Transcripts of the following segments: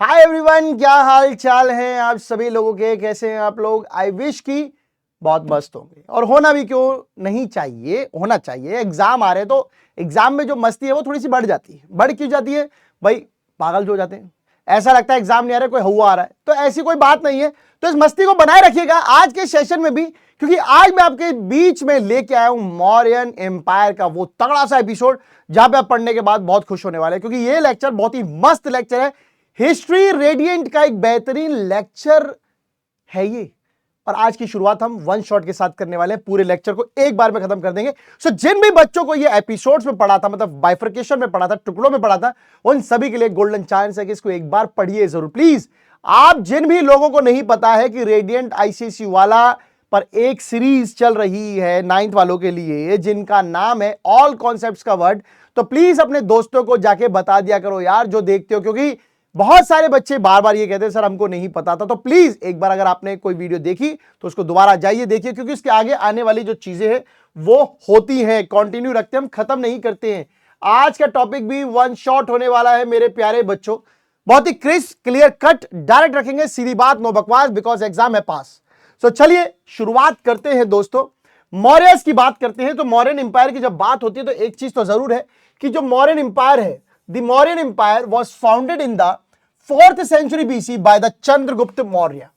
Hi everyone, क्या हाल चाल है आप सभी लोगों के? कैसे हैं आप लोग? आई विश की बहुत मस्त होंगे और होना भी क्यों नहीं चाहिए, होना चाहिए। एग्जाम आ रहे हैं तो एग्जाम में जो मस्ती है वो थोड़ी सी बढ़ जाती है। बढ़ क्यों जाती है भाई? पागल जो हो जाते हैं, ऐसा लगता है एग्जाम नहीं आ रहा है, कोई हुआ आ रहा है। तो ऐसी कोई बात नहीं है, तो इस मस्ती को बनाए रखिएगा आज के सेशन में भी, क्योंकि आज मैं आपके बीच में लेके आया हूं मौर्यन एम्पायर का वो तगड़ा सा एपिसोड जहां पे आप पढ़ने के बाद बहुत खुश होने वाले हैं, क्योंकि ये लेक्चर बहुत ही मस्त लेक्चर है। हिस्ट्री रेडियंट का एक बेहतरीन लेक्चर है ये, और आज की शुरुआत हम वन शॉट के साथ करने वाले हैं। पूरे लेक्चर को एक बार में खत्म कर देंगे। सो जिन भी बच्चों को ये एपिसोड्स में पढ़ा था, मतलब बाइफर्केशन में पढ़ा था, टुकड़ों में पढ़ा था, उन सभी के लिए गोल्डन चांस है कि इसको एक बार पढ़िए जरूर प्लीज। आप जिन भी लोगों को नहीं पता है कि रेडियंट आईसीएसई वाला पर एक सीरीज चल रही है 9th वालों के लिए जिनका नाम है ऑल कॉन्सेप्ट्स का वर्ड, तो प्लीज अपने दोस्तों को जाके बता दिया करो यार जो देखते हो, क्योंकि बहुत सारे बच्चे बार बार ये कहते हैं सर हमको नहीं पता था। तो प्लीज एक बार अगर आपने कोई वीडियो देखी तो उसको दोबारा जाइए देखिए, क्योंकि इसके आगे आने वाली जो चीजें हैं वो होती हैं, कंटिन्यू रखते हैं, हम खत्म नहीं करते हैं। आज का टॉपिक भी वन शॉट होने वाला है मेरे प्यारे बच्चों, बहुत ही क्रिस्प क्लियर कट डायरेक्ट रखेंगे, सीधी बात, नो बकवास, बिकॉज एग्जाम है पास। सो चलिए शुरुआत करते हैं दोस्तों। मौर्यस की बात करते हैं तो मौर्यन एम्पायर की जब बात होती है तो एक चीज तो जरूर है कि जो मौर्यन एम्पायर है, the Mauryan empire was founded in the 4th century BC by the Chandragupta Maurya.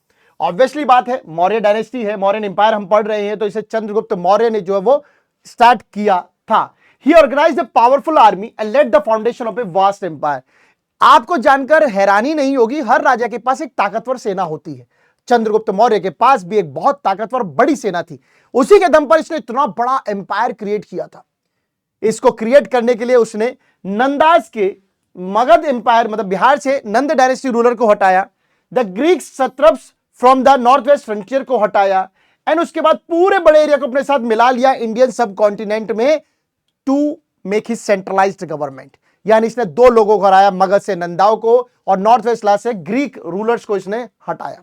Obviously बात है, मौर्य डायनेस्टी है, मौर्यन एम्पायर हम पढ़ रहे हैं, तो इसे चंद्रगुप्त मौर्य ने जो है वो स्टार्ट किया था। He organised a powerful army and led the foundation of a vast empire. आपको जानकर हैरानी नहीं होगी, हर राजा के पास एक ताकतवर सेना होती है। चंद्रगुप्त मौर्य के पास भी एक बहुत ताकतवर बड़ी सेना थी। उसी के दम पर इसने इतना बड़ा एम्पायर क्रिएट किया था। इसको क्रिएट करने के लिए उसने नंदास के मगध एम्पायर, मतलब बिहार से नंद डायनेस्टी रूलर को हटाया, the Greek satraps from the north west frontier को हटाया, एंड उसके बाद पूरे बड़े एरिया को अपने साथ मिला लिया इंडियन सब कॉन्टिनेंट में to make his centralised government. यानी इसने दो लोगों को हराया, मगध से नंदाओं को और नॉर्थ वेस्ट ला से ग्रीक रूलर्स को इसने हटाया।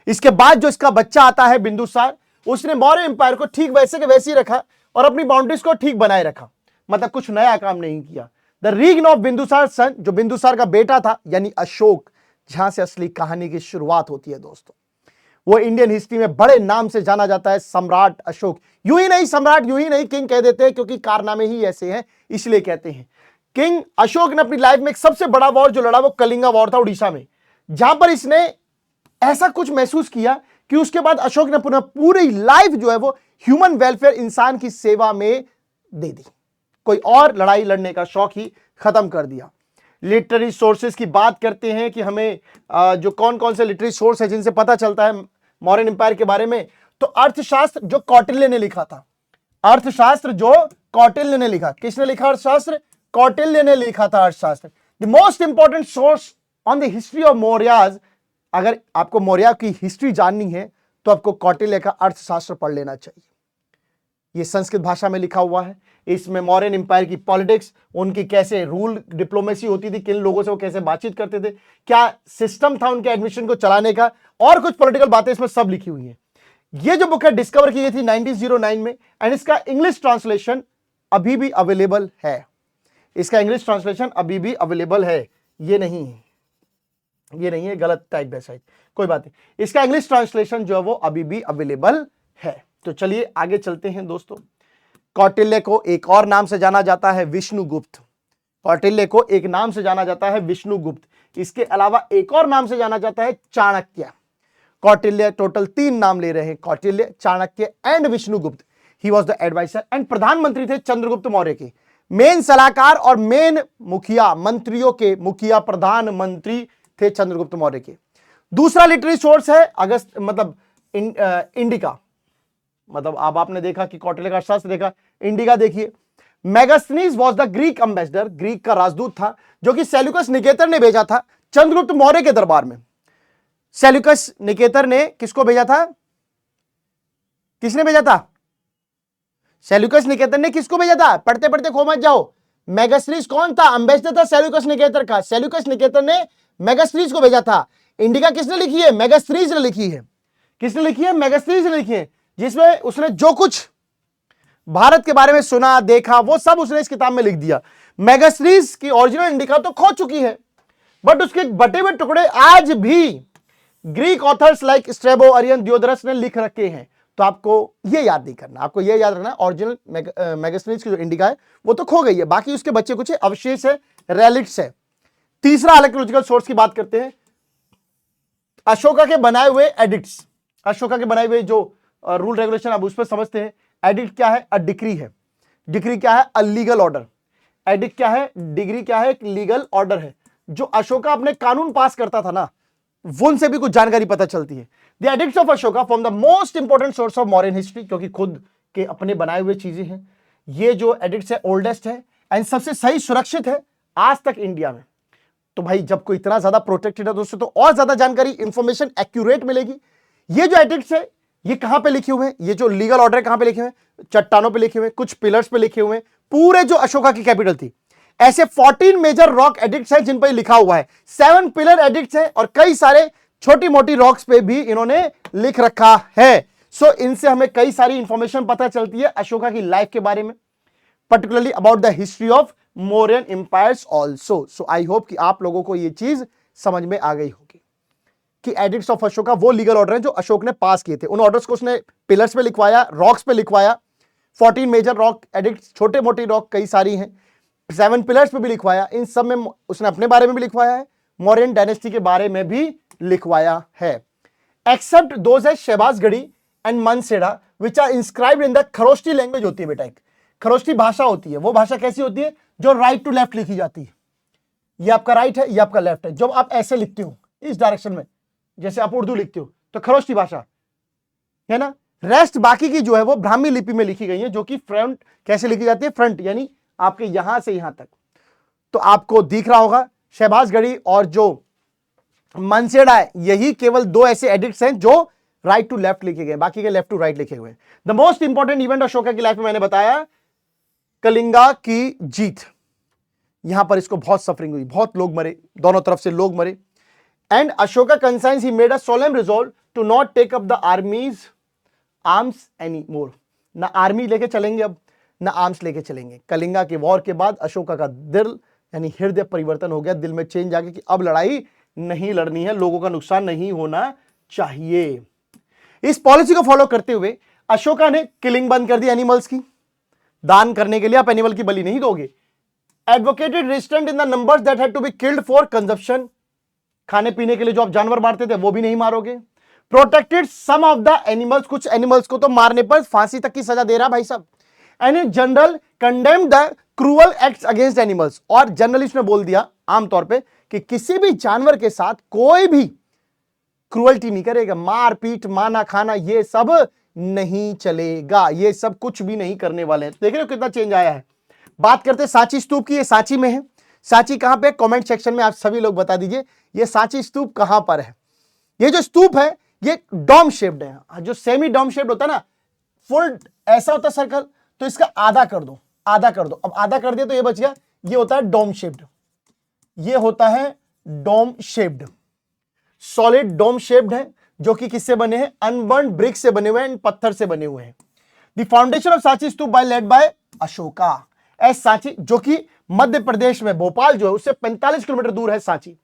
इसके बाद जो इसका बच्चा आता है बिंदुसार, उसने मौर्य एम्पायर को ठीक वैसे के वैसे ही रखा और अपनी बाउंड्रीज को ठीक बनाए रखा, मतलब कुछ नया काम नहीं किया। द रीगन ऑफ बिंदुसार सन, जो बिंदुसार का बेटा था यानी अशोक, जहां से असली कहानी की शुरुआत होती है दोस्तों, वो इंडियन हिस्ट्री में बड़े नाम से जाना जाता है, सम्राट अशोक। यूं ही नहीं सम्राट, यूं ही नहीं किंग कह देते हैं, क्योंकि कारनामे ही ऐसे हैं इसलिए कहते हैं। किंग अशोक ने अपनी लाइफ में एक सबसे बड़ा वॉर जो लड़ा वो कलिंगा वॉर था उड़ीसा में, जहां पर इसने ऐसा कुछ महसूस किया कि उसके बाद अशोक ने अपना पूरी लाइफ जो है वो ह्यूमन वेलफेयर, इंसान की सेवा में दे दी। कोई और लड़ाई लड़ने का शौक ही खत्म कर दिया। लिटरेरी सोर्सेज की बात करते हैं कि हमें जो कौन कौन से लिटरेरी सोर्स है जिनसे पता चलता है मौर्यन एम्पायर के बारे में, तो अर्थशास्त्र जो कौटिल्य ने लिखा था, अर्थशास्त्र जो कौटिल्य ने लिखा, किसने लिखा अर्थशास्त्र? कौटिल्य ने लिखा था अर्थशास्त्र। The most important source on the history of Mauryas, अगर आपको मौर्य की हिस्ट्री जाननी है तो आपको कौटिल्य का अर्थशास्त्र पढ़ लेना चाहिए। यह संस्कृत भाषा में लिखा हुआ है। इसमें मौर्यन एम्पायर की पॉलिटिक्स, उनकी कैसे रूल डिप्लोमेसी होती थी, किन लोगों से वो कैसे बातचीत करते थे, क्या सिस्टम था उनके एडमिशन को चलाने का, और कुछ पॉलिटिकल बातें इसमें सब लिखी हुई हैं। ये जो बुक है डिस्कवर की गई थी 1909 में, एंड इसका इंग्लिश ट्रांसलेशन अभी भी अवेलेबल है। इसका इंग्लिश ट्रांसलेशन अभी भी अवेलेबल है, ये नहीं है गलत टाइप वेबसाइट, कोई बात नहीं। इसका इंग्लिश ट्रांसलेशन जो है वो अभी भी अवेलेबल है। तो चलिए आगे चलते हैं दोस्तों। कौटिल्य को एक और नाम से जाना जाता है विष्णुगुप्त। कौटिल्य को एक नाम से जाना जाता है विष्णुगुप्त। इसके अलावा एक और नाम से जाना जाता है चाणक्य। कौटिल्य टोटल 3 नाम ले रहे हैं, Kautilya, Chanakya and Vishnugupta. He was the adviser and प्रधानमंत्री थे चंद्रगुप्त मौर्य के, मेन सलाहकार और मेन मुखिया, मंत्रियों के मुखिया, प्रधानमंत्री थे चंद्रगुप्त मौर्य के। दूसरा लिटरेरी सोर्स है अगस्त, मतलब इंडिका, मतलब अब आपने देखा कि कौटिल्य का अर्थशास्त्र देखा, इंडिका देखिए। Megasthenes was the Greek ambassador, Greek का राजदूत था, जो कि सेल्यूकस निकेतर ने भेजा था चंद्रगुप्त मौर्य के दरबार में। सेल्यूकस निकेतर ने किसको भेजा था? किसने भेजा था? सेल्यूकस निकेतर ने किसको भेजा था? पढ़ते पढ़ते खो मत जाओ। मेगास्थनीज कौन था? एम्बेसडर था सेल्यूकस निकेतर का। सेल्यूकस निकेतर ने मेगास्थनीज को भेजा था। इंडिका किसने लिखी है? मेगास्थनीज ने लिखी है। किसने लिखी है? मेगास्थनीज ने लिखी है, जिसमें उसने जो कुछ भारत के बारे में सुना देखा वो सब उसने इस किताब में लिख दिया। मेगास्थनीज की ओरिजिनल इंडिका तो खो चुकी है, बट उसके बटे हुए टुकड़े आज भी Greek authors like Strabo, Arian, दियोदरस ने लिख रखे हैं। तो आपको ये याद नहीं करना, आपको ये याद रखना ओरिजिनल मेगास्थनीज की जो इंडिका है वो तो खो गई है, बाकी उसके बच्चे कुछ अवशेष है, रेलिक्स है। तीसरा आर्कियोलॉजिकल सोर्स की बात करते हैं, अशोका के बनाए हुए एडिक्ट्स। अशोका के बनाए हुए जो रूल रेगुलेशन आप उस पर समझते हैं। एडिक्ट क्या है? अ डिक्री है। डिक्री क्या है? A legal order. एडिक्ट क्या है? डिग्री क्या है? एक लीगल ऑर्डर है। जो अशोका अपने कानून पास करता था ना, उनसे भी कुछ जानकारी पता चलती है। The addicts of Ashoka form the most important source of modern history, क्योंकि खुद के अपने बनाए हुए चीजें हैं। ये जो एडिक्ट्स है ओल्डेस्ट है एंड सबसे सही सुरक्षित है आज तक इंडिया में। तो भाई जब कोई इतना ज्यादा प्रोटेक्टेड है तो उससे तो और ज्यादा जानकारी, इंफॉर्मेशन एक्यूरेट मिलेगी। ये जो एडिक्ट्स है ये कहां पे लिखे हुए हैं? ये जो लीगल ऑर्डर है कहां पे लिखे हुए हैं? चट्टानों पे लिखे हुए हैं, कुछ पिलर्स पे लिखे हुए हैं। पूरे जो अशोका की कैपिटल थी, ऐसे 14 मेजर रॉक एडिक्ट्स हैं जिन पर लिखा हुआ है। 7 पिलर एडिक्ट्स हैं और कई सारे छोटी मोटी रॉक्स पे भी इन्होंने लिख रखा है। सो इनसे हमें कई सारी इंफॉर्मेशन पता चलती है अशोका की लाइफ के बारे में, particularly about the history of Mauryan empires also. So I hope कि आप लोगों को यह चीज समझ में आ गई होगी कि एडिक्ट्स ऑफ अशोका वो लीगल ऑर्डर हैं जो अशोक ने पास किए थे। उन ऑर्डर्स को उसने पिलर्स पे लिखवाया, रॉक्स पे लिखवाया। 14 मेजर रॉक एडिक्ट्स, छोटे मोटे रॉक कई सारी हैं, 7 पिलर्स पे भी लिखवाया। इन सब में उसने अपने बारे में भी लिखवाया है, मौर्यन डायनेस्टी के बारे में भी लिखवाया है। एक्सेप्ट दोज है Shahbazgarhi and Mansehra which are inscribed in the Kharosthi language होती है बेटा। एक खरोष्टी भाषा होती है। वो भाषा कैसी होती है? जो राइट टू लेफ्ट लिखी जाती है। ये आपका राइट है, ये आपका लेफ्ट है। जब आप ऐसे लिखते हो इस डायरेक्शन में, जैसे आप उर्दू लिखते हो तो खरोष्टी भाषा है ना। रेस्ट बाकी की जो है वो ब्राह्मी लिपि में लिखी गई है, जो कि फ्रंट कैसे लिखी जाती है? फ्रंट, यानी आपके यहां से यहां तक। तो आपको दिख रहा होगा शहबाजगढ़ी और जो मनसेड़ा है, यही केवल 2 ऐसे एडिक्ट्स हैं जो राइट टू लेफ्ट लिखे गए, बाकी के लेफ्ट टू राइट लिखे हुए हैं। The most important event Ashoka की लाइफ में मैंने बताया कलिंगा की जीत। यहां पर इसको बहुत सफरिंग हुई, बहुत लोग मरे, दोनों तरफ से लोग मरे। And Ashoka conscience he made a solemn resolve to not take up the armies arms any more. ना आर्मी लेके चलेंगे अब, ना आर्म्स लेके चलेंगे। कलिंगा के वॉर के बाद अशोका का दिल यानी हृदय परिवर्तन हो गया, दिल में चेंज आ गया कि अब लड़ाई नहीं लड़नी है, लोगों का नुकसान नहीं होना चाहिए। इस पॉलिसी को फॉलो करते हुए अशोका ने किलिंग बंद कर दी एनिमल्स की। दान करने के लिए आप एनिमल की बलि नहीं दोगे। Advocated restraint in the numbers that had to be killed for consumption. खाने पीने के लिए जो आप जानवर मारते थे वो भी नहीं मारोगे। Protected some of the animals, कुछ एनिमल्स को तो मारने पर फांसी तक की सजा दे रहा भाई साहब। And in general condemn the cruel acts against animals. और जनरली उसने बोल दिया आमतौर पे कि किसी भी जानवर के साथ कोई भी क्रूअल्टी नहीं करेगा, मारपीट, माना खाना, ये सब नहीं चलेगा, ये सब कुछ भी नहीं करने वाले हैं। देख रहे हो कितना चेंज आया है। बात करते हैं सांची स्तूप की। ये सांची में है। सांची कहां पे? कमेंट सेक्शन में आप सभी लोग बता दीजिए ये सांची स्तूप कहां पर है। ये जो स्तूप है ये डोम शेप्ड है। जो सेमी डोम शेप्ड होता है ना, फुल ऐसा होता है सर्कल, तो इसका आधा कर दो, आधा कर दो। अब आधा कर दिया तो ये बच गया, ये होता है डोम शेप्ड। ये होता है dome shaped, solid dome shaped है, जो कि किससे बने हैं? अनबर्न्ड ब्रिक से बने हुए हैं, पत्थर से बने हुए हैं। The foundation of Sanchi stupa by led by Ashoka at Sanchi, जो कि मध्य प्रदेश में भोपाल जो है उससे 45 किलोमीटर दूर है Sanchi.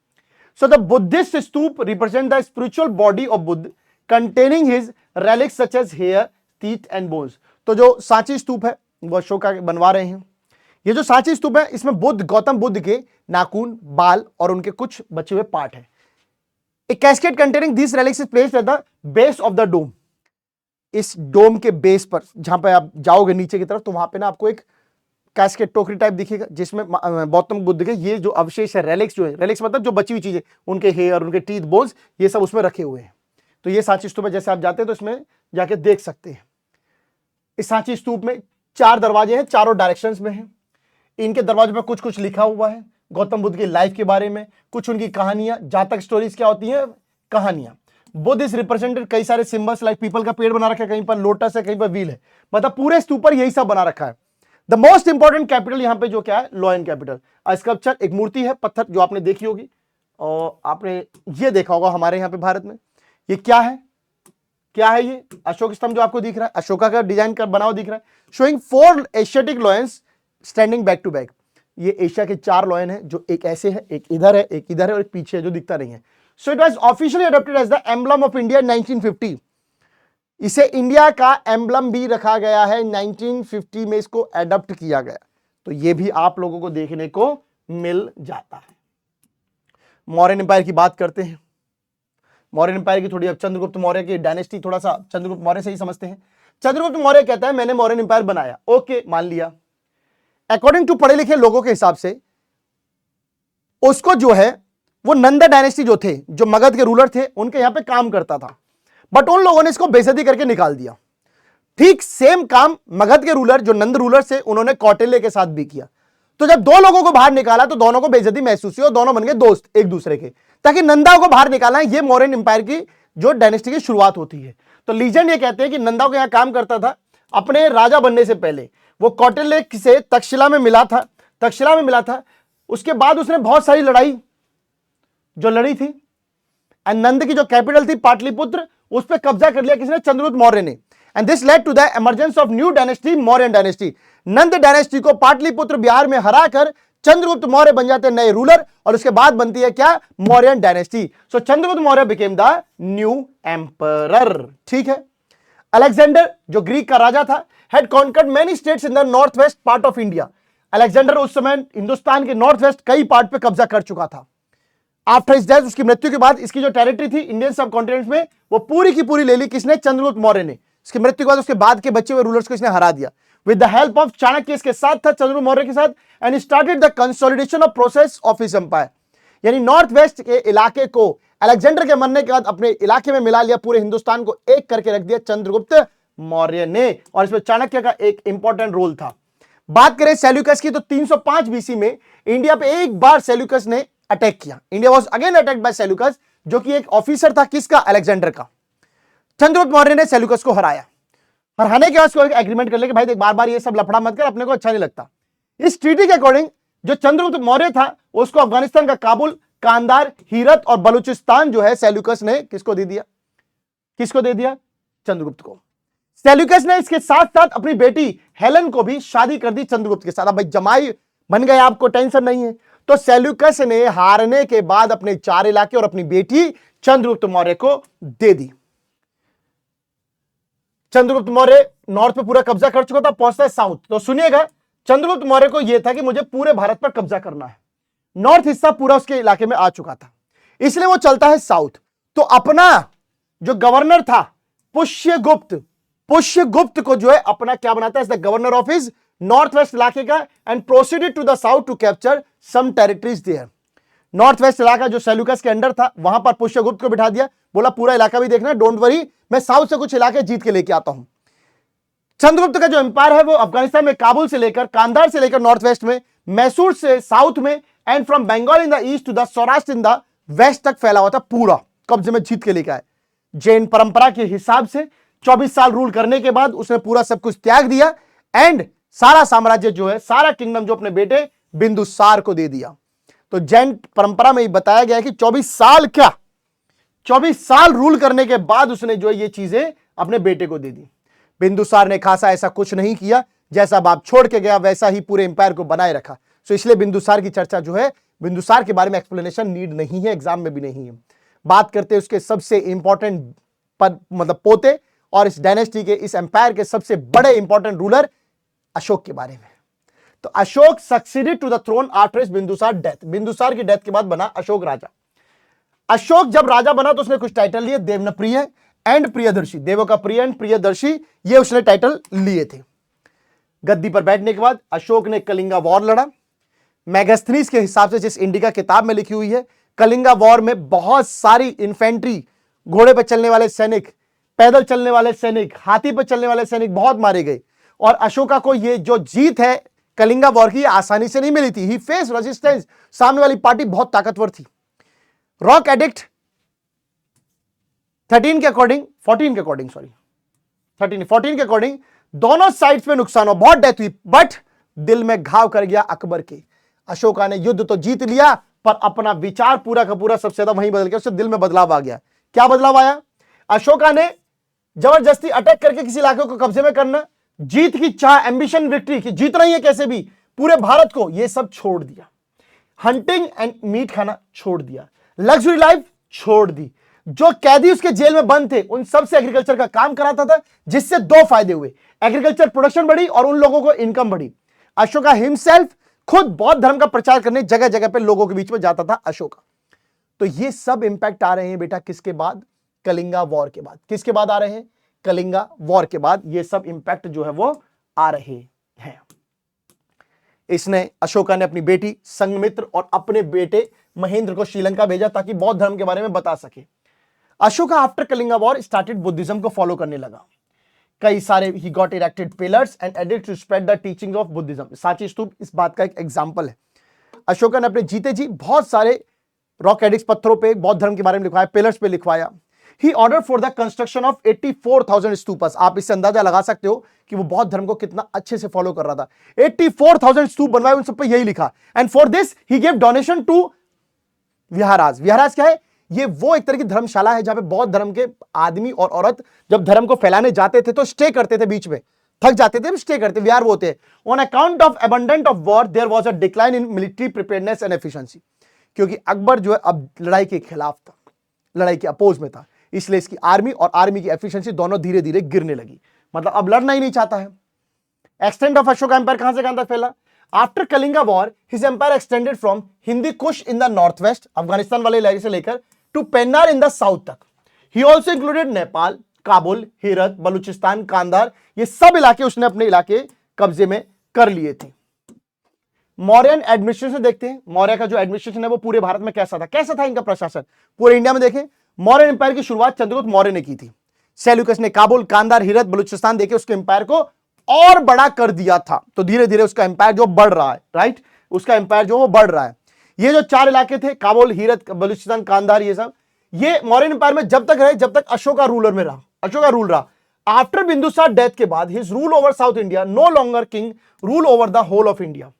So the Buddhist stupa represent the spiritual body of Buddha containing his relics such as hair, teeth and bones. तो जो सांची स्तूप है वो अशोका बनवा रहे हैं। ये जो सांची स्तूप है इसमें बुद्ध, गौतम बुद्ध के नाखून, बाल और उनके कुछ बचे हुए पार्ट है। A cascade containing these relics is placed at the base of the dome. इस डोम के बेस पर जहां पे आप जाओगे नीचे की तरफ तो वहां पे ना आपको एक कैस्केड टोकरी टाइप दिखेगा, जिसमें गौतम बुद्ध के ये जो अवशेष है, रेलिक्स जो है, रेलिक्स मतलब जो बची हुई चीजें, उनके हेयर, उनके टीथ, बोन्स, ये सब उसमें रखे हुए हैं। तो ये सांची स्तूप है, जैसे आप जाते हैं तो इसमें जाके देख सकते हैं। इस सांची स्तूप में 4 दरवाजे हैं, चारों डायरेक्शंस में हैं। इनके दरवाजे पर कुछ कुछ लिखा हुआ है गौतम बुद्ध की लाइफ के बारे में, कुछ उनकी कहानियां, जातक स्टोरीज क्या होती हैं? कहानियां। बुद्ध इज रिप्रेजेंटेड कई सारे सिंबल्स, लाइक पीपल का पेड़ बना रखा है, कहीं पर लोटस है, कहीं पर व्हील है, मतलब पूरे स्तूप पर यही सब बना रखा है। द मोस्ट इंपॉर्टेंट कैपिटल यहां पे जो क्या है? Lion capital. स्कल्पचर, एक मूर्ति है पत्थर जो आपने देखी होगी और आपने ये देखा होगा हमारे यहाँ पे भारत में। ये क्या है? क्या है ये? अशोक स्तंभ जो आपको दिख रहा है, अशोका का डिजाइन का बना हुआ दिख रहा है, showing 4 Asiatic lions standing back to back. ये एशिया के 4 लॉयन है, जो एक ऐसे है, एक इधर है, एक इधर है और एक पीछे है जो दिखता नहीं है। So it was officially adopted as the emblem of India 1950। इसे इंडिया का एम्बलम भी रखा गया है, 1950 में इसको अडॉप्ट किया गया। तो ये भी आप लोगों को देखने को मिल जाता है। मौर्यन एम्पायर की बात करते हैं। मौर्यन एम्पायर की थोड़ी, अब चंद्रगुप्त मौर्य की डायनेस्टी थोड़ा सा चंद्रगुप्त मौर्य से ही समझते हैं। चंद्रगुप्त मौर्य कहता है मैंने मौर्यन एम्पायर बनाया, ओके मान लिया। अकॉर्डिंग टू पढ़े लिखे लोगों के हिसाब से उसको जो है वो नंदा डायनेस्टी जो थे, जो मगध के रूलर थे, उनके यहां पे काम करता था, बट उन लोगों ने इसको बेइज्जती करके निकाल दिया। ठीक सेम काम मगध के रूलर जो नंद रूलर से उन्होंने कौटिल्य के साथ भी किया। तो जब दो लोगों को बाहर निकाला तो दोनों को बेइज्जती महसूस हुई और दोनों बन गए दोस्त एक दूसरे के, ताकि नंदा को बाहर निकालना है। ये मौर्यन एम्पायर की जो डायनेस्टी की शुरुआत होती है। तो लीजेंड ये कहते हैं कि नंदा को यहां काम करता था, अपने राजा बनने से पहले वो कौटिल्य से तक्षशिला में मिला था। उसके बाद उसने बहुत सारी लड़ाई जो लड़ी थी, नंद की जो कैपिटल थी पाटलिपुत्र, उस पर कब्जा कर लिया किसने? चंद्रगुप्त मौर्य ने। And this led to the emergence of new dynasty, Mauryan dynasty. Nanda dynasty को पाटलिपुत्र बिहार में हराकर चंद्रगुप्त मौर्य बन जाते हैं नए रूलर, और उसके बाद बनती है क्या? Mauryan dynasty. So Chandragupta Maurya became the new emperor. ठीक है। अलेक्जेंडर जो ग्रीक का राजा था, had conquered many states in the north west part of India. Alexander उस समय हिंदुस्तान के नॉर्थ वेस्ट कई पार्ट पे कब्जा कर चुका था। आफ्टर हिज डेथ, उसकी मृत्यु के बाद, इसकी जो टेरिटरी थी इंडियन सब कॉन्टिनेंट में, वो पूरी की पूरी ले ली किसने? चंद्रगुप्त मौर्य ने। इसकी मृत्यु के बाद उसके बाद के बचे हुए रूलर्स को इसने हरा दिया। With the help of Chanakya, इसके साथ था चंद्रगुप्त मौर्य के साथ, and started the consolidation of process of his empire. यानी नॉर्थ वेस्ट के इलाके को अलेक्जेंडर के मरने के बाद अपने इलाके में मिला लिया, पूरे हिंदुस्तान को एक करके रख दिया चंद्रगुप्त मौर्य ने, और इसमें चाणक्य का एक इंपॉर्टेंट रोल था। बात करें सेल्यूकस की, तो 305 बीसी में इंडिया पे एक बार सेल्यूकस ने अटैक किया। India was again attacked by Seleucus, जो कि एक ऑफिसर था किसका? अलेक्जेंडर का। चंद्रगुप्त मौर्य ने सेल्यूकस को हराया। हराने के बाद उसको एक एग्रीमेंट कर लिया कि भाई देख, बार बार ये सब लफड़ा मत कर, अपने को अच्छा नहीं लगता। इस ट्रीटी के अकॉर्डिंग जो चंद्रगुप्त मौर्य था, उसको अफगानिस्तान का काबुल, कांधार, हीरत और बलूचिस्तान जो है सेल्यूकस ने किसको दे दिया? किसको दे दिया? चंद्रगुप्त को। सेल्यूकस ने इसके साथ साथ अपनी बेटी हेलेन को भी शादी कर दी चंद्रगुप्त के साथ। अब भाई जमाई बन गए, आपको टेंशन नहीं है। तो सेल्यूकस ने हारने के बाद अपने 4 इलाके और अपनी बेटी चंद्रगुप्त मौर्य को दे दी। चंद्रगुप्त मौर्य नॉर्थ पे पूरा कब्जा कर चुका था, पहुंचता है साउथ। तो सुनिएगा, चंद्रगुप्त मौर्य को यह था कि मुझे पूरे भारत पर कब्जा करना है। नॉर्थ हिस्सा पूरा उसके इलाके में आ चुका था, इसलिए वो चलता है साउथ। तो अपना जो गवर्नर था पुष्यगुप्त को जो है अपना क्या बनाता है? Governor of his north west इलाके का, and proceeded to the south to capture some territories there. North west इलाका जो सेल्यूकस के अंडर था, वहां पर पुष्यगुप्त को बिठा दिया, बोला पूरा इलाका भी देखना, डोंट वरी, मैं साउथ से कुछ इलाके जीत के लेके आता हूं। चंद्रगुप्त का जो एम्पायर है वो अफगानिस्तान में काबुल से लेकर, कांधार से लेकर नॉर्थ वेस्ट में, मैसूर से साउथ में, and from Bengal in the east to the Saurashtra in the west तक फैला हुआ था, पूरा कब्जे में जीत के लेके आए। जैन परंपरा के हिसाब से 24 साल रूल करने के बाद उसने पूरा सब कुछ त्याग दिया, एंड सारा साम्राज्य जो है, सारा किंगडम जो अपने बेटे बिंदुसार को दे दिया। तो जैन परंपरा में बताया गया है कि 24 साल रूल करने के बाद उसने जो है ये चीजें अपने बेटे को दे दी। बिंदुसार ने खासा ऐसा कुछ नहीं किया, जैसा बाप छोड़ के गया वैसा ही पूरे एम्पायर को बनाए रखा। सो इसलिए बिंदुसार की चर्चा जो है, बिंदुसार के बारे में एक्सप्लेनेशन नीड नहीं है, एग्जाम में भी नहीं है। बात करते हैं उसके सबसे इंपॉर्टेंट मतलब पोते, और इस डायनेस्टी के, इस एम्पायर के सबसे बड़े इंपॉर्टेंट रूलर अशोक के बारे में। तो Ashok succeeded to the throne after his Bindusara death. Bindusara की डेथ के बाद बना अशोक राजा। अशोक जब राजा बना तो उसने कुछ टाइटल लिए, देवनप्रिय एंड प्रियदर्शी, देवों का प्रिय एंड प्रियदर्शी, ये उसने टाइटल लिए थे। गद्दी पर बैठने के बाद अशोक ने कलिंगा वॉर लड़ा। मैगस्थनीज के हिसाब से, जिस इंडिका किताब में लिखी हुई है, कलिंगा वॉर में बहुत सारी इन्फेंट्री, घोड़े पर चलने वाले सैनिक, पैदल चलने वाले सैनिक, हाथी पर चलने वाले सैनिक बहुत मारे गए। और अशोका को ये जो जीत है कलिंगा वॉर की, आसानी से नहीं मिली थी। ही फेस रेजिस्टेंस, सामने वाली पार्टी बहुत ताकतवर थी। रॉक एडिक्ट 14 के अकॉर्डिंग दोनों साइड्स में नुकसान हो, बहुत डेथ हुई, बट दिल में घाव कर गया अकबर के। अशोका ने युद्ध तो जीत लिया, पर अपना विचार पूरा का पूरा सबसे ज्यादा वहीं बदल गया, उससे दिल में बदलाव आ गया। क्या बदलाव आया? अशोका ने जबरदस्ती अटैक करके किसी इलाके को कब्जे में करना, जीत की चाह, एंबिशन, विक्ट्री की, जीतना ही है कैसे भी, पूरे भारत को ये सब छोड़ दिया, हंटिंग एंड मीट खाना छोड़ दिया, लग्जरी लाइफ छोड़ दी। जो कैदी उसके जेल में बंद थे उन सब से एग्रीकल्चर का काम कराता था, जिससे दो फायदे हुए, एग्रीकल्चर प्रोडक्शन बढ़ी और उन लोगों को इनकम बढ़ी। अशोका हिमसेल्फ खुद बौद्ध धर्म का प्रचार करने जगह जगह पे लोगों के बीच में जाता था अशोका। तो ये सब इंपैक्ट आ रहे हैं बेटा किसके बाद? कलिंगा वॉर के बाद। किसके बाद आ रहे हैं? कलिंगा वॉर के बाद ये सब इंपैक्ट जो है वो आ रहे हैं। इसने अशोका ने अपनी बेटी संघमित्र और अपने बेटे महेंद्र को श्रीलंका भेजा ताकि बौद्ध धर्म के बारे में बता सके। Ashoka after Kalinga war started Buddhism को फॉलो करने लगा। कई सारे he got erected pillars and added to spread the teaching of Buddhism. Sanchi stupa इस बात का एक एग्जांपल है। अशोका ने अपने जीते जी बहुत सारे रॉक एडिक्स पत्थरों पे बौद्ध धर्म के बारे में लिखवाया, पिलर्स पे लिखवाया। He order for the construction of 84,000 stupas. आप इससे अंदाजा लगा सकते हो कि वो बौद्ध धर्म को कितना अच्छे से फॉलो कर रहा था। 84,000 स्तूप बनवाए, उन सब पे यही लिखा। And for this he give donation to viharas. Viharas क्या है? ये वो एक तरह की धर्मशाला है जहां पे बौद्ध धर्म के आदमी और औरत जब धर्म को फैलाने जाते थे तो स्टे करते थे, बीच में थक जाते थे, स्टे करते, विहार वो होते हैं। On account of abundant of war there was a decline in military preparedness and efficiency. क्योंकि अकबर जो है अब लड़ाई के खिलाफ था, लड़ाई के अपोज में था, इसलिए इसकी आर्मी और आर्मी की एफिशिएंसी दोनों धीरे धीरे गिरने लगी। मतलब अब लड़ना ही नहीं चाहता है। एक्सटेंड ऑफ अशोका एम्पायर कहां से कहां तक फैला? After Kalinga war his empire extended from Hindu Kush in the north west, Afghanistan वाले इलाके से लेकर to Pennar in the south तक। He also included Nepal, Kabul, Herat, Balochistan, Kandahar, ये सब इलाके उसने अपने इलाके कब्जे में कर लिए थे। मौर्यन एडमिनिस्ट्रेशन देखते हैं। मौर्य का जो एडमिनिस्ट्रेशन है वो पूरे भारत में कैसा था? कैसा था इनका प्रशासन? पूरे इंडिया में देखें, मौर्यन एम्पायर की शुरुआत चंद्रगुप्त मौर्य ने की थी। सेल्यूकस ने काबुल, कांधार, हेरत, बलूचिस्तान देके उसके एम्पायर को और बड़ा कर दिया था। तो धीरे धीरे उसका एम्पायर जो बढ़ रहा है, राइट, उसका एम्पायर जो वो बढ़ रहा है। ये जो चार इलाके थे, काबुल, हेरत, बलूचिस्तान, कांधार, ये सब, ये मौर्यन एम्पायर में जब तक रहे जब तक अशोका रूलर में रहा, अशोका रूल रहा। आफ्टर बिंदुसार डेथ के बाद his rule over south India no longer king rule over the whole of India.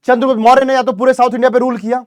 Chandragupta Maurya ने या तो पूरे साउथ इंडिया पे रूल किया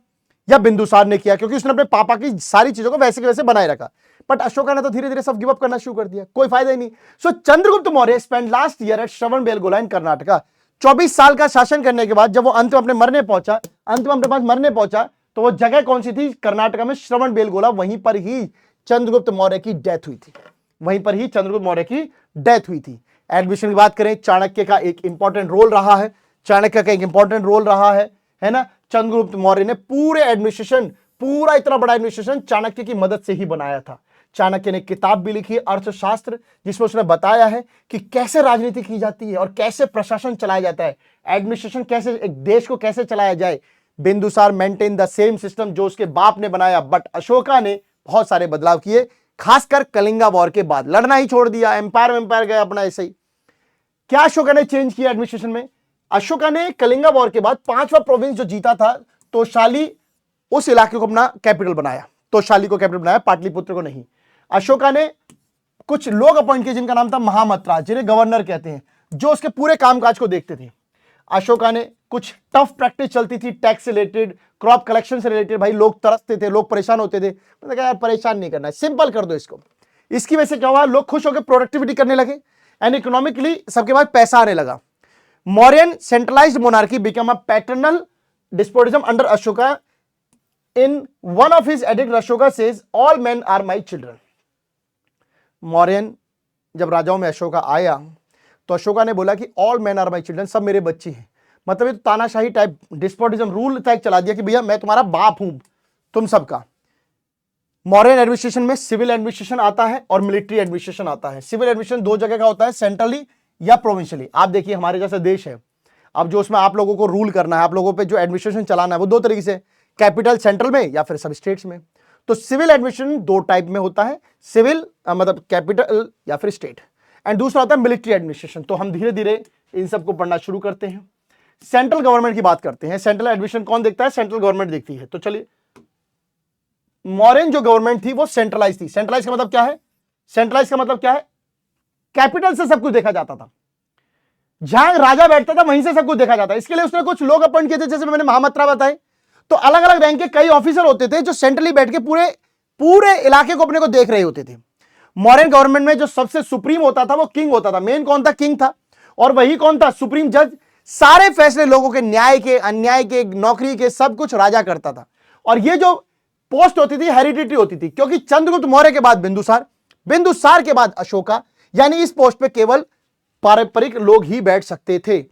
या बिंदुसार ने किया, क्योंकि उसने अपने पापा की सारी चीजों को वैसे के वैसे बनाए रखा। बट अशोका ने तो धीरे धीरे सब गिव अप करना शुरू कर दिया, कोई फायदा ही नहीं। So Chandragupta Maurya spend last year at Shravanabelagola in Karnataka. 24 साल का शासन करने के बाद जब वो अंत में अपने मरने पहुंचा, अंत में अपने पास मरने पहुंचा, तो वो जगह कौन सी थी? कर्नाटका में श्रवणबेलगोला। वहीं पर ही चंद्रगुप्त मौर्य की डेथ हुई थी, वहीं पर ही चंद्रगुप्त मौर्य की डेथ हुई थी। एडमिशन की बात करें, चाणक्य का एक इंपॉर्टेंट रोल रहा है, चाणक्य का एक इंपॉर्टेंट रोल रहा है ना। चंद्रगुप्त मौर्य ने पूरे एडमिनिस्ट्रेशन, पूरा इतना बड़ा एडमिनिस्ट्रेशन चाणक्य की मदद से ही बनाया था। चाणक्य ने किताब भी लिखी, अर्थशास्त्र, जिसमें उसने बताया है कि कैसे राजनीति की जाती है और कैसे प्रशासन चलाया जाता है, एडमिनिस्ट्रेशन कैसे, एक देश को कैसे चलाया जाए। Bindusara maintain the same system जो उसके बाप ने बनाया, बट अशोका ने बहुत सारे बदलाव किए, खासकर कलिंगा वॉर के बाद। लड़ना ही छोड़ दिया, एम्पायर गया अपना ऐसे ही। क्या अशोका ने चेंज किया एडमिनिस्ट्रेशन में? अशोका ने कलिंगा वॉर के बाद 5वां प्रोविंस जो जीता था तोशाली, उस इलाके को अपना कैपिटल बनाया, तोशाली को कैपिटल बनाया, पाटलिपुत्र को नहीं। अशोका ने कुछ लोग अपॉइंट किए जिनका नाम था महामत्रा, जिन्हें गवर्नर कहते हैं, जो उसके पूरे कामकाज को देखते थे। अशोका ने कुछ टफ प्रैक्टिस चलती थी, टैक्स से रिलेटेड, क्रॉप कलेक्शन से रिलेटेड, भाई लोग तरसते थे, लोग परेशान होते थे। मैंने कहा यार परेशान नहीं करना है, सिंपल कर दो इसको। इसकी वजह से क्या हुआ? लोग खुश होकर प्रोडक्टिविटी करने लगे एंड इकोनॉमिकली सबके पास पैसा आने लगा। Mauryan centralised monarchy become a paternal despotism under Ashoka. In one of his edict Ashoka says all men are my children. Mauryan जब राजाओं में अशोका आया तो अशोका ने बोला कि all man are my children, सब मेरे बच्चे हैं। मतलब ये तो तानाशाही टाइप डिस्पोटिज्म रूल टाइप चला दिया कि भैया मैं तुम्हारा बाप हूं तुम सबका। मौर्यन एडमिनिस्ट्रेशन में सिविल एडमिनिस्ट्रेशन आता है और मिलिट्री एडमिनिस्ट्रेशन आता है। सिविल एडमिनिस्ट्रेशन दो जगह का होता है, सेंट्रली या प्रोविंशियली। आप देखिए हमारे जैसा देश है, अब जो उसमें आप लोगों को रूल करना है, आप लोगों पे जो एडमिनिस्ट्रेशन चलाना है, वो दो तरीके से, कैपिटल सेंट्रल में या फिर सब स्टेट्स में। तो सिविल एडमिनिस्ट्रेशन दो टाइप में होता है, सिविल मतलब कैपिटल या फिर स्टेट, एंड दूसरा होता है मिलिट्री एडमिनिस्ट्रेशन। तो हम धीरे धीरे इन सबको पढ़ना शुरू करते हैं। सेंट्रल गवर्नमेंट की बात करते हैं। सेंट्रल एडमिनिस्ट्रेशन कौन देखता है? सेंट्रल गवर्नमेंट देखती है। तो चलिए, मौर्यन जो गवर्नमेंट थी वो सेंट्रलाइज थी। सेंट्रलाइज का मतलब क्या है? सेंट्रलाइज का मतलब क्या है? कैपिटल से सब कुछ देखा जाता था, जहां राजा बैठता था वहीं से सब कुछ देखा जाता है। इसके लिए उसने कुछ लोग अपॉइंट किए थे, जैसे मैंने महामत्रा बताए। तो अलग अलग रैंक के कई ऑफिसर होते थे जो सेंट्रली बैठ के पूरे इलाके को अपने को देख रहे होते थे। मौर्यन गवर्नमेंट में जो सबसे सुप्रीम होता था वो किंग होता था। मेन कौन था? किंग था। और वही कौन था? सुप्रीम जज, सारे फैसले लोगों के, न्याय के, अन्याय के, नौकरी के, सब कुछ राजा करता था। और ये जो पोस्ट होती थी हेरिडिटरी होती थी, क्योंकि चंद्रगुप्त मौर्य के बाद बिंदुसार, बिंदुसार के बाद अशोका, यानी इस पोस्ट पे केवल पारंपरिक लोग ही बैठ सकते थे।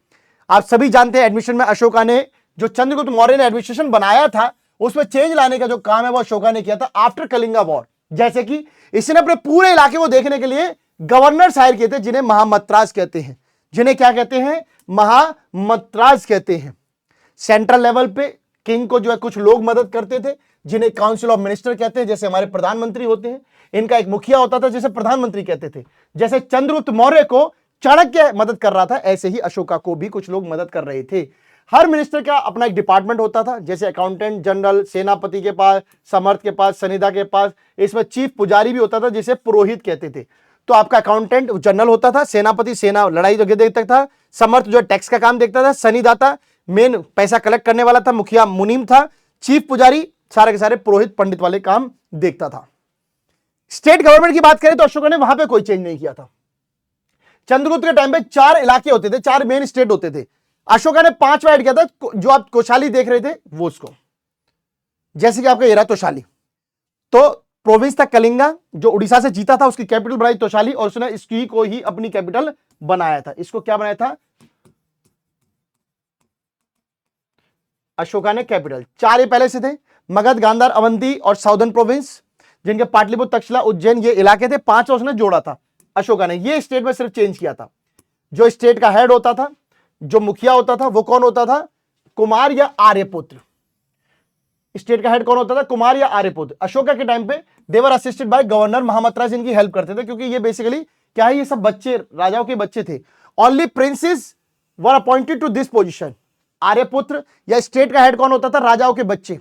आप सभी जानते हैं एडमिशन में अशोका ने, जो चंद्रगुप्त मौर्य ने एडमिनिस्ट्रेशन बनाया था, उसमें चेंज लाने का जो काम है वो अशोका ने किया था आफ्टर कलिंगा वॉर। जैसे कि इसने अपने पूरे इलाके को देखने के लिए गवर्नर हायर किए थे, जिन्हें महामत्राज कहते हैं। जिन्हें क्या कहते हैं? महामत्राज कहते हैं। सेंट्रल लेवल पे किंग को जो है कुछ लोग मदद करते थे, जिन्हें काउंसिल ऑफ मिनिस्टर कहते हैं, जैसे हमारे प्रधानमंत्री होते हैं। इनका एक मुखिया होता था जिसे प्रधानमंत्री कहते थे। जैसे चंद्रगुप्त मौर्य को चाणक्य मदद कर रहा था, ऐसे ही अशोका को भी कुछ लोग मदद कर रहे थे। हर मिनिस्टर का अपना एक डिपार्टमैंट होता था, जैसे अकाउंटेंट जनरल सेनापति के पास, समर्थ के पास, सनिधा के पास। इसमें चीफ पुजारी भी होता था, जिसे पुरोहित कहते थे। तो आपका अकाउंटेंट जनरल होता था, सेनापति सेना लड़ाई जगह देखता था, समर्थ जो टैक्स का काम देखता था, सनिदाता मेन पैसा कलेक्ट करने वाला था, मुखिया मुनीम था, चीफ पुजारी सारे के सारे पुरोहित पंडित वाले काम देखता था। स्टेट गवर्नमेंट की बात करें तो अशोका ने वहां पे कोई चेंज नहीं किया था। चंद्रगुप्त के टाइम पे 4 इलाके होते थे, 4 मेन स्टेट होते थे। अशोका ने 5वां ऐड किया था, जो आप कोशाली देख रहे थे वो उसको, जैसे कि आपका ये रहा तोशाली। तो प्रोविंस था कलिंगा, जो उड़ीसा से जीता था, उसकी कैपिटल बनाई तोशाली, और उसने इसकी को ही अपनी कैपिटल बनाया था। इसको क्या बनाया था? अशोका ने कैपिटल। 4 ये पहले से थे, मगध, गांधार, अवंती और साउदर्न प्रोविंस, जिनके पाटलिपुत्र, तक्षशिला, उज्जैन ये इलाके थे। 5 उसने जोड़ा था अशोका ने। ये स्टेट में सिर्फ चेंज किया था। जो स्टेट का हेड होता था, जो मुखिया होता था, वो कौन होता था? कुमार या आर्यपुत्र। स्टेट का हेड कौन होता था? कुमार या आर्यपुत्र। अशोका के टाइम पे देवर असिस्टेड बाय गवर्नर महामत्राज, इनकी हेल्प करते थे, क्योंकि ये बेसिकली क्या है, ये सब बच्चे राजाओं के बच्चे थे। Only princes were appointed to this position. Aryaputra या स्टेट का हेड कौन होता था? राजाओं के बच्चे।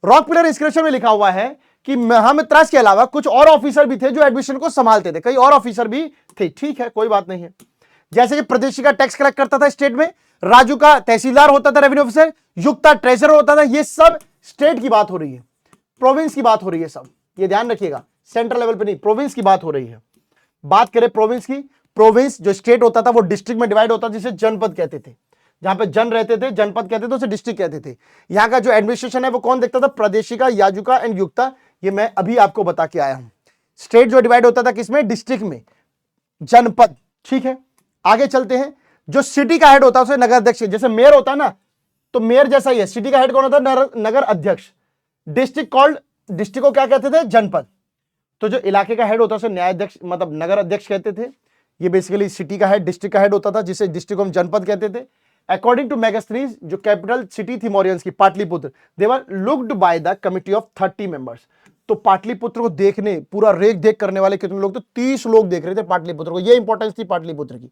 रॉक पिलर इंस्क्रिप्शन में लिखा हुआ है कि महामत्राज के अलावा कुछ और ऑफिसर भी थे जो एडमिशन को संभालते थे, कई और ऑफिसर भी थे। ठीक है, कोई बात नहीं है। जैसे कि प्रदेशी का टैक्स कलेक्ट करता था स्टेट में, राजू का तहसीलदार होता था, रेवेन्यू ऑफिसर, युक्ता ट्रेजरर होता था। ये सब स्टेट की बात हो रही है, प्रोविंस की बात हो रही है सब, ये ध्यान रखिएगा। सेंट्रल लेवल पे नहीं, प्रोविंस की बात हो रही है। बात करें प्रोविंस की, प्रोविंस जो स्टेट होता था वो डिस्ट्रिक्ट में डिवाइड होता था, जिसे जनपद कहते थे। जहां पे जन रहते थे जनपद कहते थे, उसे डिस्ट्रिक्ट कहते थे। यहां का जो एडमिनिस्ट्रेशन है वो कौन देखता था? प्रदेशिका, याजुका एंड युक्ता। ये मैं अभी आपको बता के आया हूं। स्टेट जो डिवाइड होता था किसमें? डिस्ट्रिक्ट में, जनपद। ठीक है, आगे चलते हैं। जो सिटी का हेड होता है उसे नगर अध्यक्ष, जैसे मेयर होता है ना, तो मेयर जैसा ही है। सिटी का हेड कौन होता है? नगर अध्यक्ष। डिस्ट्रिक्ट कॉल्ड, डिस्ट्रिक्ट को क्या कहते थे? जनपद। तो जो इलाके का हेड होता है उसे न्यायाध्यक्ष, मतलब नगर अध्यक्ष कहते थे। ये बेसिकली सिटी का हेड, डिस्ट्रिक्ट का हेड होता था, जिसे डिस्ट्रिक्ट को हम जनपद कहते थे। अकॉर्डिंग टू मेगास्थनीज, जो कैपिटल सिटी थी मौर्यंस की, Pataliputra, they were looked by the committee of 30 members. तो पाटलिपुत्र को देखने, पूरा रेख देख करने वाले कितने लोग? तो 30 लोग देख रहे थे पाटलिपुत्र को। ये इंपॉर्टेंस थी पाटलिपुत्र की।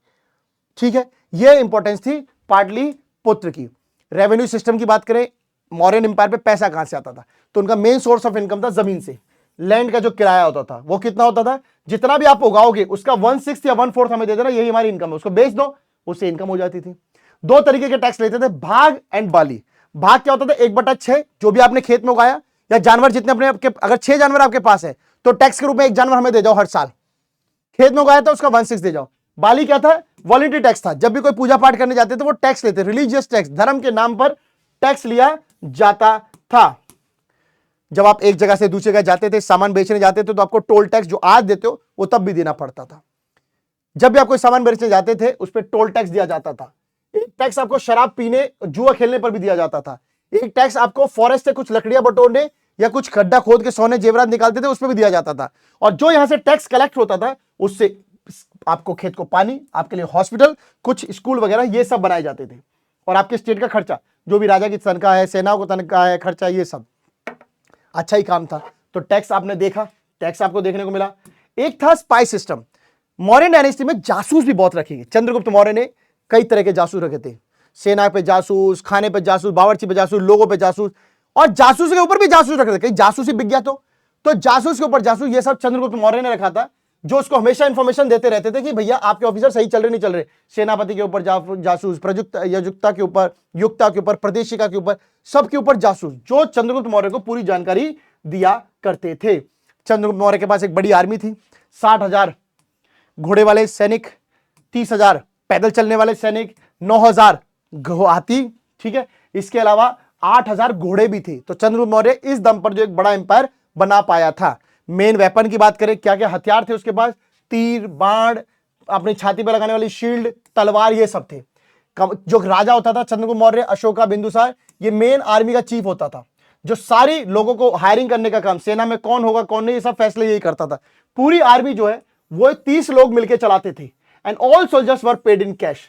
ठीक है, ये इंपॉर्टेंस थी पाटलिपुत्र की। रेवेन्यू सिस्टम की बात करें, मौर्यन एम्पायर पे पैसा कहां से आता था? तो उनका मेन सोर्स ऑफ इनकम था जमीन से। लैंड का जो किराया होता था वो कितना होता था? जितना भी आप उगाओगे उसका 1/6 या 1/4 हमें दे देना, यही हमारी इनकम है। उसको बेच दो, उससे इनकम हो जाती थी। 2 तरीके के टैक्स लेते थे, भाग एंड बाली। भाग क्या होता था? 1/6, जो भी आपने खेत में उगाया या जानवर जितने अपने आपके, अगर 6 जानवर आपके पास है तो टैक्स के रूप में 1 जानवर हमें दे जाओ हर साल। खेत में उगाया था उसका 1/6 दे जाओ। बाली क्या था? वॉलंटरी टैक्स था। जब भी कोई पूजा पाठ करने जाते थे वो टैक्स लेते, रिलीजियस टैक्स, धर्म के नाम पर टैक्स लिया जाता था। जब आप एक जगह से दूसरी जगह जाते थे, सामान बेचने जाते थे, तो आपको टोल टैक्स जो आज देते हो वो तब भी देना पड़ता था। जब भी आप कोई सामान बेचने जाते थे उस पर टोल टैक्स दिया जाता था। एक टैक्स आपको शराब पीने, जुआ खेलने पर भी दिया जाता था। एक टैक्स आपको फॉरेस्ट से कुछ लकड़ियां बटोरने या कुछ खड्डा खोद के सोने जेवरात निकालते थे उस पर भी दिया जाता था। और जो यहां से टैक्स कलेक्ट होता था उससे आपको खेत को पानी, आपके लिए हॉस्पिटल, कुछ स्कूल वगैरह ये सब बनाए जाते थे। और आपके स्टेट का खर्चा, जो भी राजा की तनख्वाह है, सेनाओं को तनख्वाह है, खर्चा, ये सब अच्छा ही काम था। तो टैक्स आपने देखा, टैक्स आपको देखने को मिला। एक था स्पाई सिस्टम। मौर्यन डायनेस्टी में जासूस भी बहुत रखे गए। चंद्रगुप्त मौर्य ने कई तरह के जासूस रखे थे। सेना पे जासूस, खाने पे जासूस, बावर्ची पे जासूस, लोगों पे जासूस, और जासूस के ऊपर भी जासूस रखे थे। कई जासूसी बिक गया तो जासूस के ऊपर जासूस, ये सब चंद्रगुप्त मौर्य ने रखा था, जो उसको हमेशा इंफॉर्मेशन देते रहते थे कि भैया आपके ऑफिसर सही चल रहे नहीं चल रहे। सेनापति के ऊपर जासूस, प्रयुक्त यजुक्ता के ऊपर, युक्ता के ऊपर, प्रदेशिका के ऊपर, सबके ऊपर जासूस, जो चंद्रगुप्त मौर्य को पूरी जानकारी दिया करते थे। चंद्रगुप्त मौर्य के पास एक बड़ी आर्मी थी, 60,000 घोड़े वाले सैनिक, 30,000 पैदल चलने वाले सैनिक, 9,000 गुवाहाटी, ठीक है। इसके अलावा 8000 घोड़े भी थे। तो चंद्रगुप्त मौर्य इस दम पर जो एक बड़ा एम्पायर बना पाया था। मेन वेपन की बात करें, क्या क्या हथियार थे उसके पास, तीर, बाण, अपनी छाती पर लगाने वाली शील्ड, तलवार, ये सब थे। जो राजा होता था चंद्रगुप्त मौर्य, अशोका, बिंदुसार, ये मेन आर्मी का चीफ होता था, जो सारी लोगों को हायरिंग करने का काम, सेना में कौन होगा कौन नहीं, ये सब फैसले यही करता था। पूरी आर्मी जो है वो 30 लोग मिलकर चलाते थे and all soldiers were paid in cash.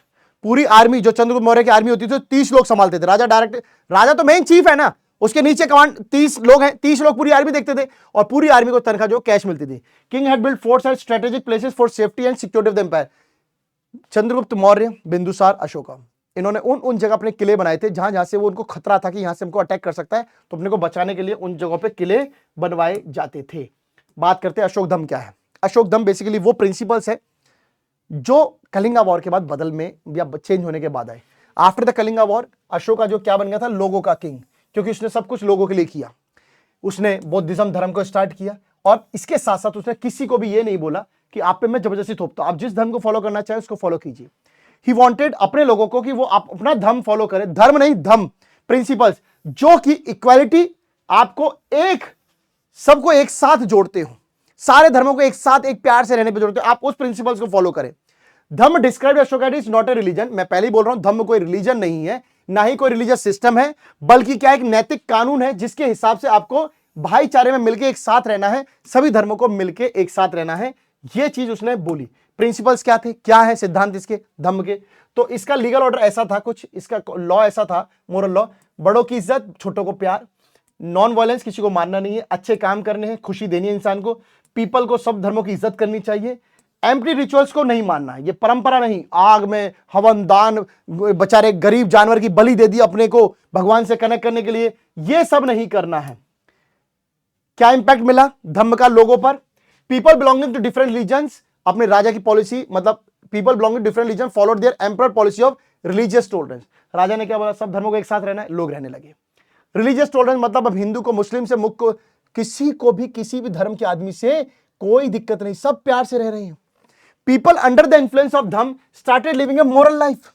पूरी आर्मी जो चंद्रगुप्त मौर्य की आर्मी होती थी 30 लोग संभालते थे। राजा डायरेक्ट, राजा तो मेन चीफ है ना, उसके नीचे कमांड 30 लोग हैं, 30 लोग पूरी आर्मी देखते थे और पूरी आर्मी को तनख्वाह जो कैश मिलती थी। King had built forts at strategic places for safety and security of the empire. Chandragupta Maurya, Bindusara, Ashoka, इन्होंने उन जगह अपने किले बनाए थे जहां से वो उनको खतरा था कि यहां से हमको अटैक कर सकता है, तो अपने को बचाने के लिए उन जगहों पे किले बनवाए जाते थे। बात करते हैं अशोक धम क्या है। अशोक धम बेसिकली वो प्रिंसिपल्स है जो कलिंगा वॉर के बाद बदल में या चेंज होने के बाद आए। After the Kalinga war Ashoka जो क्या बन गया था, लोगों का किंग, क्योंकि उसने सब कुछ लोगों के लिए किया। उसने बौद्धिज्म धर्म को स्टार्ट किया और इसके साथ साथ उसने किसी को भी ये नहीं बोला कि आप पे मैं जबरदस्ती थोपता हूं, आप जिस धर्म को फॉलो करना चाहे उसको फॉलो कीजिए। ही वॉन्टेड अपने लोगों को कि वो आप अपना धर्म फॉलो करें, धर्म नहीं धम, प्रिंसिपल्स, जो कि इक्वालिटी, आपको एक, सबको एक साथ जोड़ते हो, सारे धर्मों को एक साथ एक प्यार से रहने पे जोड़ते हो, आप उस प्रिंसिपल्स को फॉलो करें। Dhamma describe Ashoka is not a religion. मैं पहले ही बोल रहा हूं, धम्म कोई रिलीजन नहीं है, ना ही कोई रिलीजियस सिस्टम है, बल्कि क्या एक नैतिक कानून है जिसके हिसाब से आपको भाईचारे में मिलकर एक साथ रहना है, सभी धर्मों को मिलकर एक साथ रहना है। यह चीज उसने बोली। प्रिंसिपल्स क्या थे, क्या है सिद्धांत इसके धम्म के, तो इसका लीगल ऑर्डर ऐसा था, कुछ इसका लॉ ऐसा था, मोरल लॉ, बड़ों की इज्जत, छोटों को प्यार, नॉन वायलेंस, किसी को मारना नहीं है, अच्छे काम करने हैं, खुशी देनी है इंसान को, पीपल को सब धर्मों की इज्जत करनी चाहिए, एम्प्टी रिचुअल्स को नहीं मानना है, ये परंपरा नहीं, आग में हवन दान, बेचारे गरीब जानवर की बलि दे दी अपने को भगवान से कनेक्ट करने के लिए, ये सब नहीं करना है। क्या इंपैक्ट मिला धम्म का लोगों पर? People belonging to different religions, अपने राजा की पॉलिसी, मतलब people belonging to different religion followed their emperor policy of religious tolerance. राजा ने क्या बोला, सब धर्मों को एक साथ रहना है, लोग रहने लगे। रिलीजियस टॉलरेंस मतलब अब हिंदू को, मुस्लिम से, मुख को, किसी को भी किसी भी धर्म के आदमी से कोई दिक्कत नहीं, सब प्यार से रह रहे हैं। People under the influence of Dhamma started living A moral life.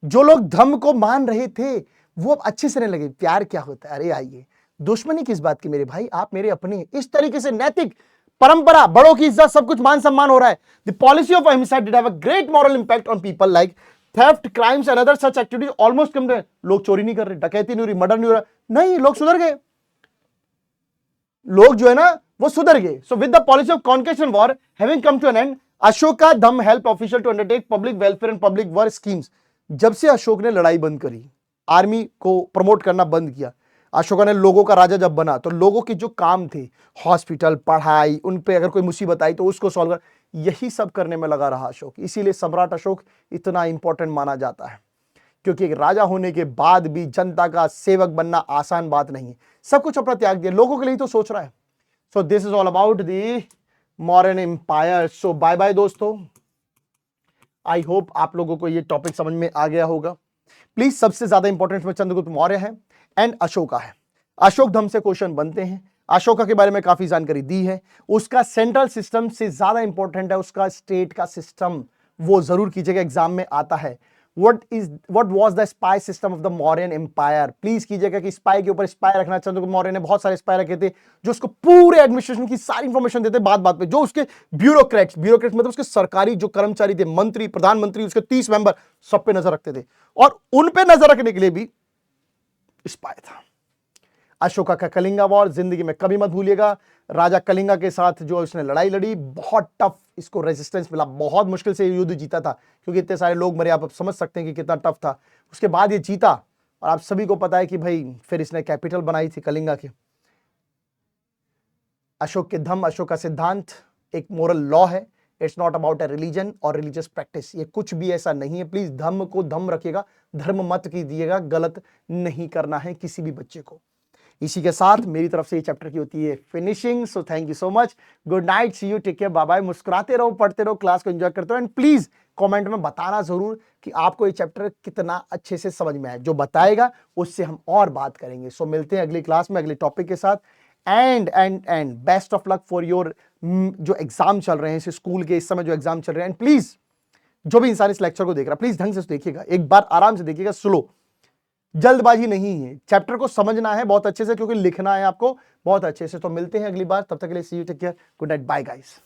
जो लोग धम्म को मान रहे थे वो अब अच्छे से रहने लगे। प्यार क्या होता है, अरे आइए, दुश्मनी किस बात की मेरे भाई, आप मेरे अपने, इस तरीके से नैतिक परंपरा, बड़ों की इज्जत, सब कुछ मान सम्मान हो रहा है। The policy of ahimsa did have a great moral impact on people like theft, crimes and other such activities almost come to, लोग चोरी नहीं कर रहे, डकैती नहीं हो रही, मर्डर नहीं हो रहा, नहीं, लोग सुधर गए, लोग जो है ना वो सुधर गए। So with the policy of conquest and war having come to an end, Ashoka dhamma help official to undertake public welfare and public work schemes. जब से अशोक ने लड़ाई बंद करी, आर्मी को प्रमोट करना बंद किया, अशोका ने लोगों का राजा जब बना, तो लोगों के जो काम थे, हॉस्पिटल, पढ़ाई, उन पे अगर कोई मुसीबत आई तो उसको सॉल्व कर, यही सब करने में लगा रहा अशोक। इसीलिए सम्राट अशोक इतना इंपॉर्टेंट माना जाता है, क्योंकि एक राजा होने के बाद भी जनता का सेवक बनना आसान बात नहीं है। सब कुछ अपना त्याग दिया, लोगों के लिए तो सोच रहा है। So this is all about the modern empire. So bye bye दोस्तों, आई होप आप लोगों को ये टॉपिक समझ में आ गया होगा। प्लीज, सबसे ज्यादा इंपॉर्टेंट में चंद्रगुप्त मौर्य है एंड अशोका है। अशोक धम्म से क्वेश्चन बनते हैं। अशोका के बारे में काफी जानकारी दी है। उसका सेंट्रल सिस्टम से ज्यादा इंपॉर्टेंट है उसका स्टेट का सिस्टम, वो जरूर कीजिएगा, एग्जाम में आता है। what was the spy system of the Mauryan Empire? Please कीजिएगा कि स्पाई के ऊपर स्पाई रखना। चंद्रगुप्त मौर्य ने बहुत सारे स्पाई रखे थे जो उसको पूरे एडमिनिस्ट्रेशन की सारी इंफॉर्मेशन देते बात बात पे। जो उसके ब्यूरोक्रेट्स मतलब उसके सरकारी जो कर्मचारी थे, मंत्री, प्रधानमंत्री, उसके 30 मेंबर, सब पे नजर रखते थे और उन पे नजर रखने के लिए भी स्पाई था। अशोका का कलिंगा वॉर जिंदगी में कभी मत भूलिएगा। राजा कलिंगा के साथ जो उसने लड़ाई लड़ी, बहुत टफ इसको रेजिस्टेंस मिला, बहुत मुश्किल से युद्ध जीता था क्योंकि इतने सारे लोग मरे। आप समझ सकते हैं कि कितना टफ था। उसके बाद ये जीता और आप सभी को पता है कि भाई फिर इसने कैपिटल बनाई थी कलिंगा की। अशोक के धम्म, अशोक का सिद्धांत एक मोरल लॉ है। It's not about a religion और रिलीजियस प्रैक्टिस, ये कुछ भी ऐसा नहीं है। प्लीज धम्म को धम्म रखिएगा, धर्म मत कीजिएगा, गलत नहीं करना है किसी भी बच्चे को। इसी के साथ मेरी तरफ से ये चैप्टर की होती है finishing. So thank you so much, good night, see you, take care, bye bye. मुस्कुराते रहो, पढ़ते रहो, क्लास को एंजॉय करते रहो एंड प्लीज कमेंट में बताना जरूर कि आपको ये चैप्टर कितना अच्छे से समझ में आया। जो बताएगा उससे हम और बात करेंगे। सो मिलते हैं अगली क्लास में अगले टॉपिक के साथ। And best of luck for your जो एग्जाम चल रहे हैं, स्कूल के इस समय जो एग्जाम चल रहे हैं। एंड प्लीज जो भी इंसान इस लेक्चर को देख रहा है प्लीज ढंग से देखिएगा, एक बार आराम से देखिएगा, स्लो, जल्दबाजी नहीं है, चैप्टर को समझना है बहुत अच्छे से क्योंकि लिखना है आपको बहुत अच्छे से। तो मिलते हैं अगली बार, तब तक के लिए see you, take care, good night, bye guys.